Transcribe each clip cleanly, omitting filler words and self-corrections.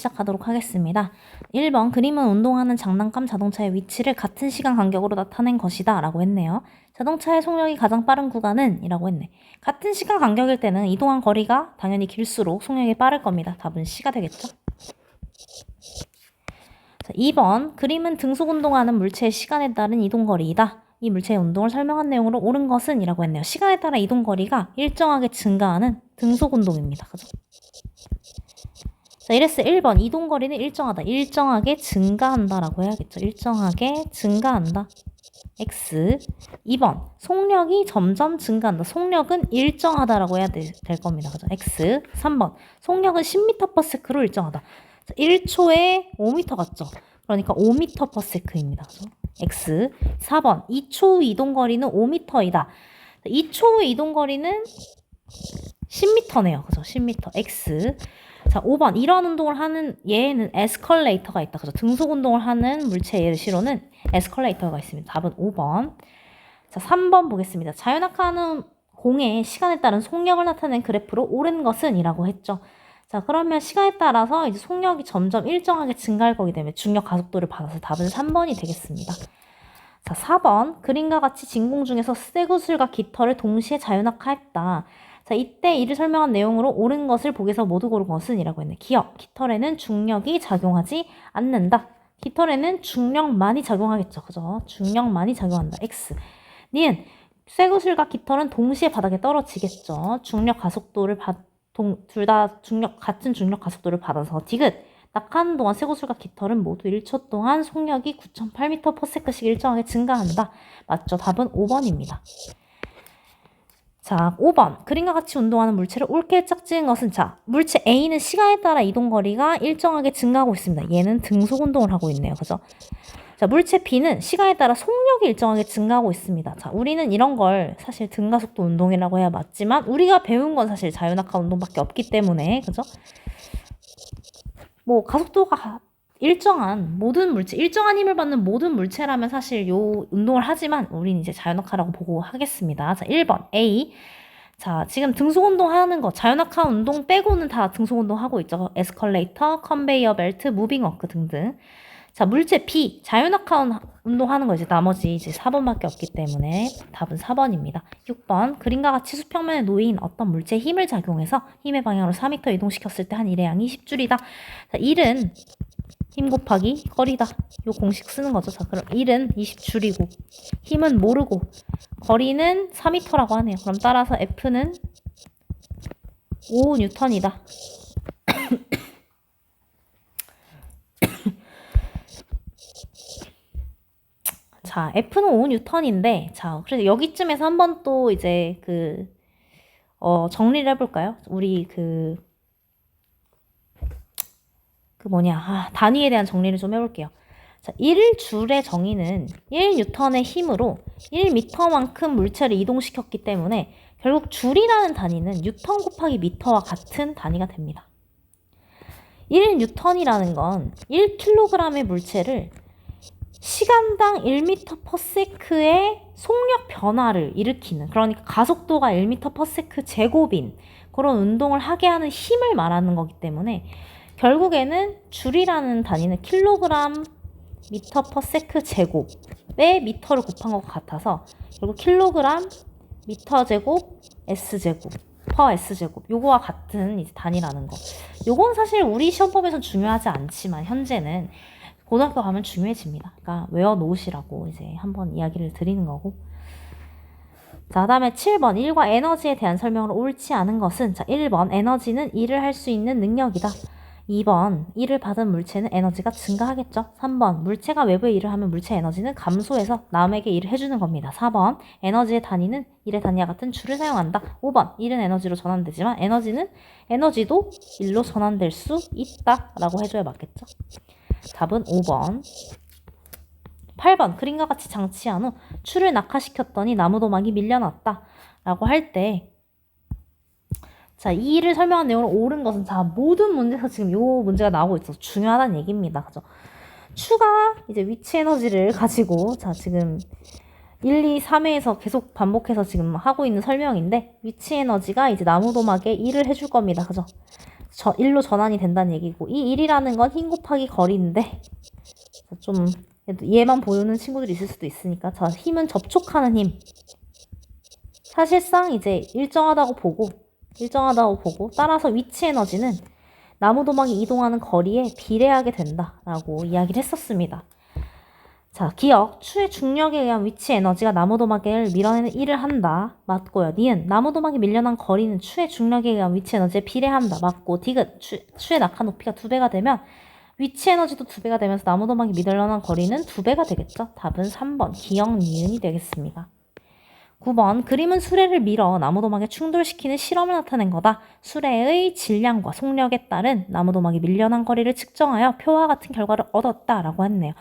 시작하도록 하겠습니다. 1번 그림은 운동하는 장난감 자동차의 위치를 같은 시간 간격으로 나타낸 것이다 라고 했네요. 자동차의 속력이 가장 빠른 구간은 이라고 했네. 같은 시간 간격일 때는 이동한 거리가 당연히 길수록 속력이 빠를 겁니다. 답은 C가 되겠죠. 자, 2번 그림은 등속 운동하는 물체의 시간에 따른 이동거리이다. 이 물체의 운동을 설명한 내용으로 옳은 것은 이라고 했네요. 시간에 따라 이동거리가 일정하게 증가하는 등속 운동입니다. 그죠? 자, 이래서 1번 이동거리는 일정하다. 일정하게 증가한다라고 해야겠죠. 일정하게 증가한다. X. 2번 속력이 점점 증가한다. 속력은 일정하다라고 해야 될 겁니다. 그죠? X. 3번 속력은 10m/s로 일정하다. 자, 1초에 5m 같죠? 그러니까 5m/s입니다. 그죠? X. 4번 2초 후 이동거리는 5m이다. 2초 후 이동거리는 10m네요. 그죠? 10m. X. 자, 5번 이런 운동을 하는 얘는 에스컬레이터가 있다. 그죠? 등속 운동을 하는 물체 예시로는 에스컬레이터가 있습니다. 답은 5번. 자, 3번 보겠습니다. 자연낙하하는 공의 시간에 따른 속력을 나타낸 그래프로 옳은 것은 이라고 했죠. 자, 그러면 시간에 따라서 이제 속력이 점점 일정하게 증가할 거기 때문에 중력 가속도를 받아서 답은 3번이 되겠습니다. 자, 4번 그림과 같이 진공 중에서 쇠구슬과 깃털을 동시에 자연낙하했다. 자, 이때 이를 설명한 내용으로 옳은 것을 보기에서 모두 고른 것은 이라고 했네. 기억. 깃털에는 중력이 작용하지 않는다. 깃털에는 중력만이 작용하겠죠. 그죠? 중력만이 작용한다. X. 니은 쇠구슬과 깃털은 동시에 바닥에 떨어지겠죠. 중력 가속도를 둘 다 같은 중력 가속도를 받아서 디귿. 낙하하는 동안 쇠구슬과 깃털은 모두 1초 동안 속력이 9,008m/s씩 일정하게 증가한다. 맞죠? 답은 5번입니다. 자, 5번. 그림과 같이 운동하는 물체를 옳게 짝지은 것은 자, 물체 A는 시간에 따라 이동거리가 일정하게 증가하고 있습니다. 얘는 등속 운동을 하고 있네요. 그죠? 자, 물체 B는 시간에 따라 속력이 일정하게 증가하고 있습니다. 자, 우리는 이런 걸 사실 등가속도 운동이라고 해야 맞지만 우리가 배운 건 사실 자유낙하 운동밖에 없기 때문에 그죠? 뭐 가속도가 일정한 모든 물체, 일정한 힘을 받는 모든 물체라면 사실 요 운동을 하지만 우린 이제 자연낙하라고 보고 하겠습니다. 자, 1번 A. 자, 지금 등속 운동 하는 거, 자연낙하 운동 빼고는 다 등속 운동 하고 있죠. 에스컬레이터, 컨베이어 벨트, 무빙 워크 등등. 자, 물체 B. 자연낙하 운동 하는 거 이제 나머지 이제 4번밖에 없기 때문에 답은 4번입니다. 6번. 그림과 같이 수평면에 놓인 어떤 물체에 힘을 작용해서 힘의 방향으로 4m 이동시켰을 때 한 일의 양이 10줄이다. 자, 1은 힘 곱하기 거리다. 요 공식 쓰는 거죠. 자, 그럼 1은 20줄이고 힘은 모르고 거리는 4m라고 하네요. 그럼 따라서 F는 5N이다. 자, F는 5N인데 자, 그래서 여기쯤에서 한번 또 이제 정리를 해볼까요? 우리 단위에 대한 정리를 좀 해볼게요. 자, 1줄의 정의는 1N의 힘으로 1m만큼 물체를 이동시켰기 때문에 결국 줄이라는 단위는 뉴턴 곱하기 미터와 같은 단위가 됩니다. 1N이라는 건 1kg의 물체를 시간당 1m/s의 속력 변화를 일으키는, 그러니까 가속도가 1m/s 제곱인 그런 운동을 하게 하는 힘을 말하는 거기 때문에 결국에는 줄이라는 단위는 킬로그램 미터/s 제곱에 미터를 곱한 것 같아서 결국 킬로그램 미터 제곱 s 제곱 퍼 s 제곱 요거와 같은 이제 단위라는 거. 요건 사실 우리 시험법에서 중요하지 않지만 현재는 고등학교 가면 중요해집니다. 그러니까 외워놓으시라고 이제 한번 이야기를 드리는 거고. 자, 다음에 7번 일과 에너지에 대한 설명으로 옳지 않은 것은 자, 1번 에너지는 일을 할 수 있는 능력이다. 2번 일을 받은 물체는 에너지가 증가하겠죠. 3번 물체가 외부에 일을 하면 물체 에너지는 감소해서 남에게 일을 해주는 겁니다. 4번 에너지의 단위는 일의 단위와 같은 줄을 사용한다. 5번 일은 에너지로 전환되지만 에너지도 일로 전환될 수 있다 라고 해줘야 맞겠죠. 답은 5번. 8번 그림과 같이 장치한 후 추를 낙하시켰더니 나무도막이 밀려났다 라고 할 때 자, 이 일을 설명한 내용으로 옳은 것은 자, 모든 문제에서 지금 요 문제가 나오고 있어서 중요하다는 얘기입니다. 그죠? 추가 이제 위치 에너지를 가지고 자, 지금 1, 2, 3회에서 계속 반복해서 지금 하고 있는 설명인데 위치 에너지가 이제 나무도막에 일을 해줄 겁니다. 그죠? 1로 전환이 된다는 얘기고, 이 1이라는 건 힘 곱하기 거리인데, 좀 얘만 보는 친구들이 있을 수도 있으니까, 자, 힘은 접촉하는 힘. 사실상 이제 일정하다고 보고, 따라서 위치 에너지는 나무도막이 이동하는 거리에 비례하게 된다라고 이야기를 했었습니다. 자, 기억. 추의 중력에 의한 위치 에너지가 나무도막을 밀어내는 일을 한다. 맞고요. 니은. 나무도막이 밀려난 거리는 추의 중력에 의한 위치 에너지에 비례한다. 맞고. 디귿. 추의 낙하 높이가 2배가 되면 위치 에너지도 2배가 되면서 나무도막이 밀려난 거리는 2배가 되겠죠. 답은 3번. 기억, 니은이 되겠습니다. 9번. 그림은 수레를 밀어 나무도막에 충돌시키는 실험을 나타낸 거다. 수레의 질량과 속력에 따른 나무도막이 밀려난 거리를 측정하여 표와 같은 결과를 얻었다라고 했네요.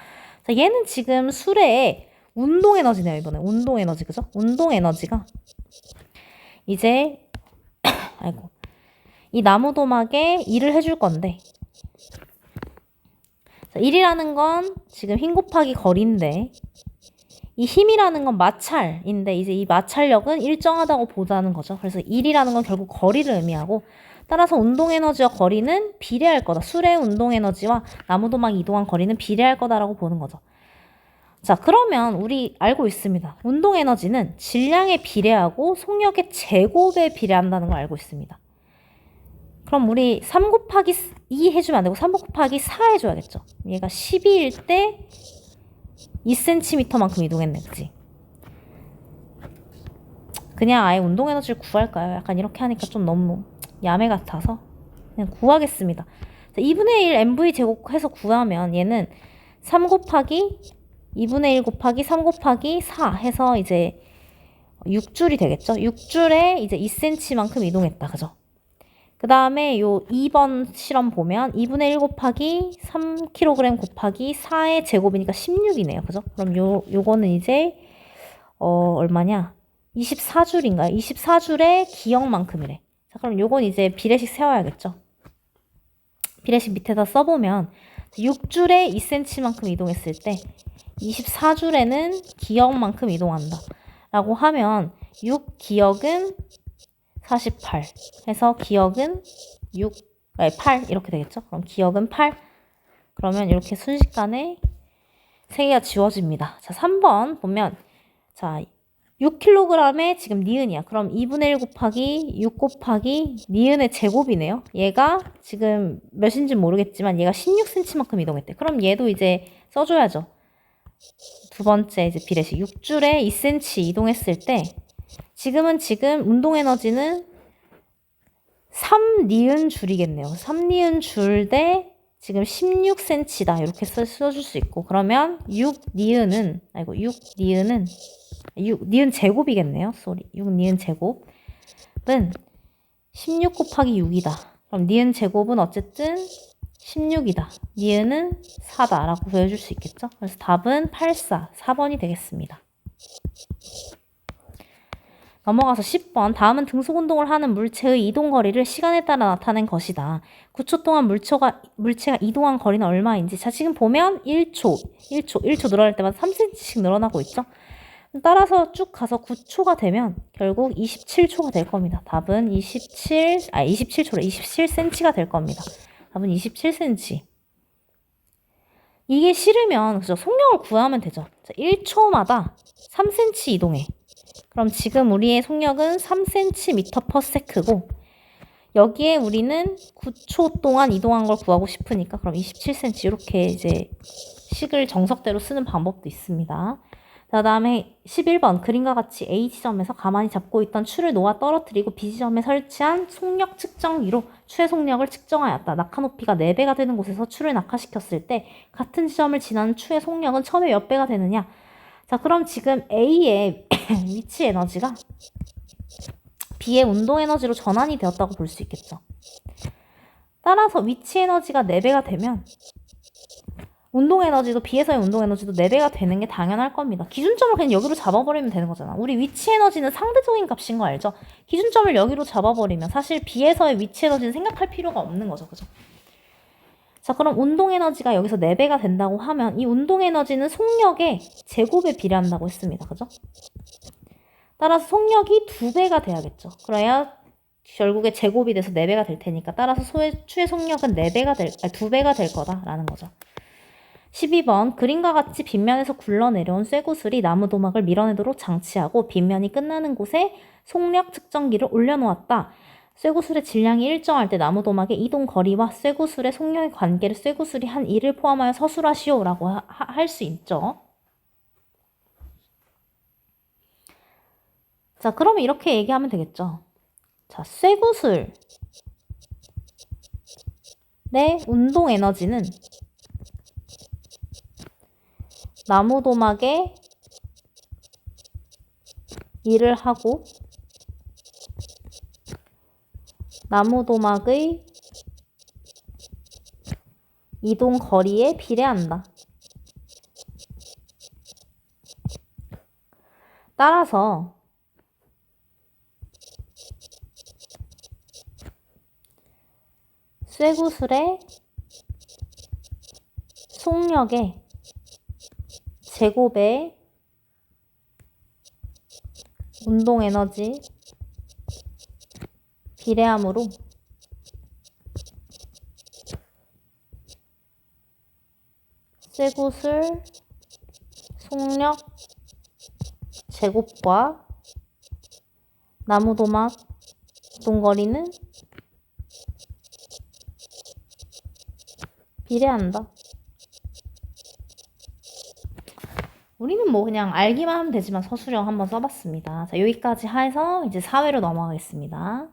자, 얘는 지금 수레의 운동 에너지네요. 이번에 운동 에너지, 그죠? 운동 에너지가 이제 아이고, 이 나무도막에 일을 해줄 건데, 자, 1이라는 건 지금 힘 곱하기 거리인데, 이 힘이라는 건 마찰인데, 이제 이 마찰력은 일정하다고 보자는 거죠. 그래서 1이라는 건 결국 거리를 의미하고, 따라서 운동 에너지와 거리는 비례할 거다. 수레의 운동 에너지와 나무도막이 이동한 거리는 비례할 거다라고 보는 거죠. 자, 그러면 우리 알고 있습니다. 운동 에너지는 질량에 비례하고 속력의 제곱에 비례한다는 걸 알고 있습니다. 그럼 우리 3 곱하기 2 해주면 안 되고 3 곱하기 4 해줘야겠죠. 얘가 12일 때 2cm만큼 이동했네, 그치? 그냥 아예 운동 에너지를 구할까요? 약간 이렇게 하니까 좀 너무 야매 같아서 그냥 구하겠습니다. 자, 2분의 1 mv 제곱해서 구하면 얘는 3 곱하기 2분의 1 곱하기 3 곱하기 4 해서 이제 6줄이 되겠죠. 6줄에 이제 2cm만큼 이동했다. 그죠? 그 다음에 요 2번 실험 보면 2분의 1 곱하기 3kg 곱하기 4의 제곱이니까 16이네요. 그죠? 그럼 요거는 이제 얼마냐? 24줄인가요? 24줄의 기억만큼이래. 자, 그럼 요건 이제 비례식 세워야겠죠. 비례식 밑에다 써보면 6줄에 2cm만큼 이동했을 때 24줄에는 기억만큼 이동한다 라고 하면 6기억은 48 해서 기억은 8 이렇게 되겠죠. 그럼 기억은 8. 그러면 이렇게 순식간에 3개가 지워집니다. 자, 3번 보면 자 6kg에 지금 니은이야. 그럼 2분의 1 곱하기 6 곱하기 니은의 제곱이네요. 얘가 지금 몇인지 모르겠지만 얘가 16cm만큼 이동했대. 그럼 얘도 이제 써줘야죠. 두 번째 이제 비례식 6줄에 2cm 이동했을 때 지금 운동 에너지는 3니은 줄이겠네요. 3니은 줄 대 지금 16cm다. 이렇게 써줄 수 있고 그러면 6니은 제곱이겠네요. 6니은 제곱은 16 곱하기 6이다. 그럼 니은 제곱은 어쨌든 16이다. 니은은 4다 라고 보여줄 수 있겠죠. 그래서 답은 84, 4번이 되겠습니다. 넘어가서 10번. 다음은 등속운동을 하는 물체의 이동거리를 시간에 따라 나타낸 것이다. 9초 동안 물체가 이동한 거리는 얼마인지. 자, 지금 보면 1초 늘어날 때마다 3cm씩 늘어나고 있죠. 따라서 쭉 가서 9초가 되면 결국 27초가 될 겁니다. 답은 27cm가 될 겁니다. 답은 27cm. 이게 싫으면 그죠? 속력을 구하면 되죠. 자, 1초마다 3cm 이동해. 그럼 지금 우리의 속력은 3cm/s고 여기에 우리는 9초 동안 이동한 걸 구하고 싶으니까 그럼 27cm 이렇게 이제 식을 정석대로 쓰는 방법도 있습니다. 그 다음에 11번 그림과 같이 A지점에서 가만히 잡고 있던 추를 놓아 떨어뜨리고 B지점에 설치한 속력 측정기로 추의 속력을 측정하였다. 낙하 높이가 4배가 되는 곳에서 추를 낙하시켰을 때 같은 지점을 지나는 추의 속력은 처음에 몇 배가 되느냐. 자, 그럼 지금 A의 위치 에너지가 B의 운동 에너지로 전환이 되었다고 볼 수 있겠죠. 따라서 위치 에너지가 4배가 되면 운동 에너지도 B에서의 운동 에너지도 4배가 되는 게 당연할 겁니다. 기준점을 그냥 여기로 잡아버리면 되는 거잖아. 우리 위치 에너지는 상대적인 값인 거 알죠? 기준점을 여기로 잡아버리면 사실 B에서의 위치 에너지는 생각할 필요가 없는 거죠. 그죠? 자, 그럼 운동 에너지가 여기서 4배가 된다고 하면 이 운동 에너지는 속력의 제곱에 비례한다고 했습니다. 그죠? 따라서 속력이 2배가 돼야겠죠. 그래야 결국에 제곱이 돼서 4배가 될 테니까 따라서 추의 속력은 2배가 될 거다라는 거죠. 12번 그림과 같이 빗면에서 굴러내려온 쇠구슬이 나무 도막을 밀어내도록 장치하고 빗면이 끝나는 곳에 속력 측정기를 올려놓았다. 쇠구슬의 질량이 일정할 때 나무 도막의 이동 거리와 쇠구슬의 속력의 관계를 쇠구슬이 한 일을 포함하여 서술하시오라고 할 수 있죠. 자, 그러면 이렇게 얘기하면 되겠죠. 자, 쇠구슬의 운동 에너지는 나무 도막에 일을 하고 나무 도막의 이동 거리에 비례한다. 따라서 쇠구슬의 속력의 제곱의 운동 에너지 비례하므로 쇠구슬 속력 제곱과 나무 도막 이동거리는 비례한다. 우리는 뭐 그냥 알기만 하면 되지만 서술형 한번 써봤습니다. 자, 여기까지 해서 이제 사회로 넘어가겠습니다.